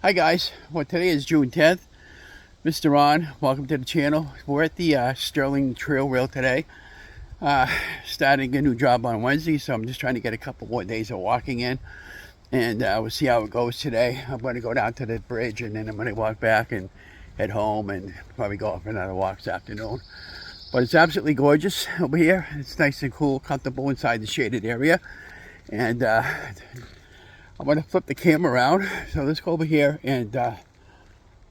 Hi guys, well today is June 10th. Mr. Ron, welcome to the channel. We're at the Sterling Trail Rail today. Starting a new job on Wednesday, so I'm just trying to get a couple more days of walking in. And we'll see how it goes today. I'm going to go down to the bridge and then I'm going to walk back and head home and probably go out for another walk this afternoon. But it's absolutely gorgeous over here. It's nice and cool, comfortable inside the shaded area. And I'm going to flip the camera around. So let's go over here and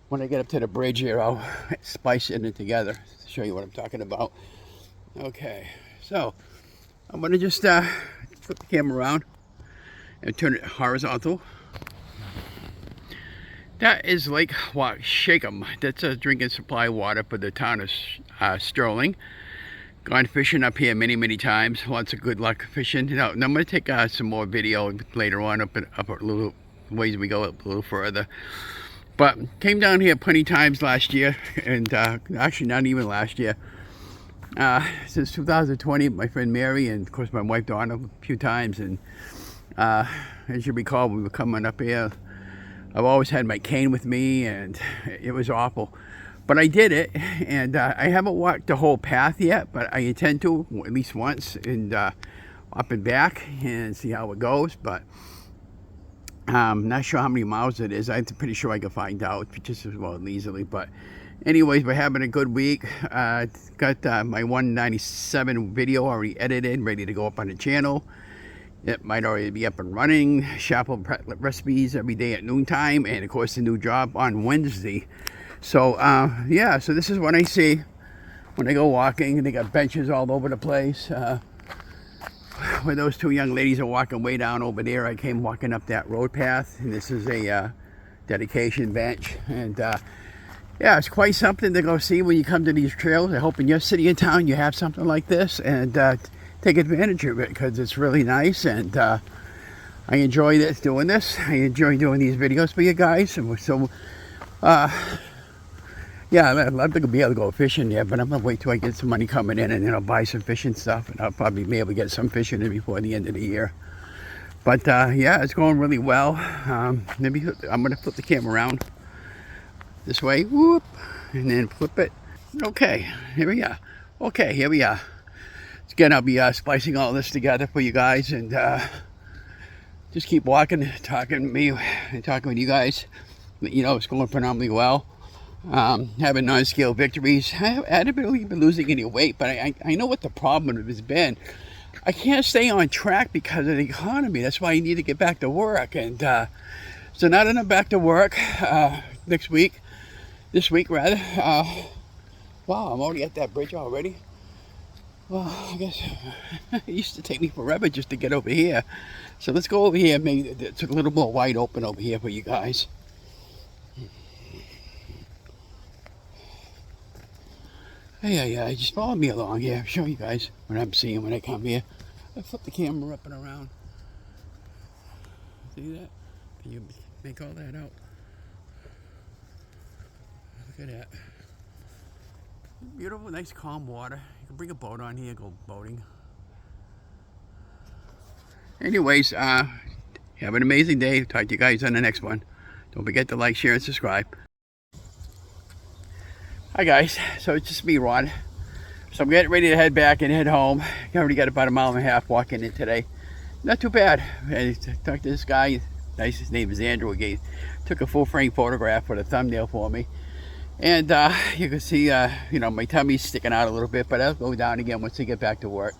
when I get up to the bridge here, I'll splice it in together to show you what I'm talking about. Okay, so I'm going to just flip the camera around and turn it horizontal. That is Lake Shrinkables. That's a drinking supply water for the town of Sterling. Gone fishing up here many times. Lots of good luck fishing. Now I'm going to take some more video later on up a little ways we go up a little further. But came down here plenty times last year, and actually not even last year. Since 2020, my friend Mary and of course my wife Donna a few times. And as you recall, when we were coming up here, I've always had my cane with me, and it was awful. But I did it, and I haven't walked the whole path yet, but I intend to at least once, and up and back, and see how it goes. But I'm not sure how many miles it is. I'm pretty sure I can find out just as well easily. But anyways, we're having a good week. Got my 197 video already edited, ready to go up on the channel. It might already be up and running. Shop recipes every day at noontime, and of course the new job on Wednesday. So yeah, so this is what I see when I go walking. They got benches all over the place. Where those two young ladies are walking way down over there, I came walking up that road path, and this is a dedication bench. And yeah, it's quite something to go see when you come to these trails. I hope in your city and town you have something like this, and take advantage of it, because it's really nice. And I enjoy doing this. I enjoy doing these videos for you guys. And so yeah, I'd love to be able to go fishing there, but I'm going to wait till I get some money coming in, and then I'll buy some fishing stuff, and I'll probably be able to get some fishing in before the end of the year. But yeah, it's going really well. Maybe I'm going to flip the camera around this way, whoop, and then flip it. Okay, here we are. Okay, here we are. Again, I'll be splicing all this together for you guys, and just keep walking, talking to me, and talking with you guys. You know, it's going phenomenally well. Having non-scale victories. I haven't really been losing any weight, but I know what the problem has been. I can't stay on track because of the economy. That's why I need to get back to work. And so now that I'm back to work this week rather. Wow, I'm already at that bridge already. Well, I guess it used to take me forever just to get over here. So let's go over here. Maybe it's a little more wide open over here for you guys. Yeah, just follow me along here. Show you guys what I'm seeing when I come here. I flip the camera up and around. See that? Can you make all that out? Look at that. Beautiful, nice, calm water. You can bring a boat on here, go boating. Anyways, have an amazing day. Talk to you guys on the next one. Don't forget to like, share, and subscribe. Hi guys, so it's just me, Ron. So I'm getting ready to head back and head home. I already got about a mile and a half walking in today. Not too bad. I talked to this guy, nice, his name is Andrew. He took a full frame photograph for the thumbnail for me. And you can see, you know, my tummy's sticking out a little bit, but I'll go down again once I get back to work.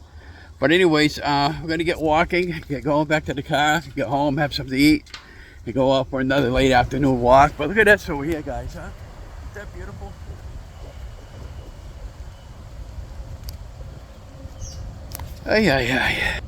But anyways, we're gonna get walking, get going back to the car, get home, have something to eat, and go out for another late afternoon walk. But look at this over here, guys, huh? Isn't that beautiful? Yeah.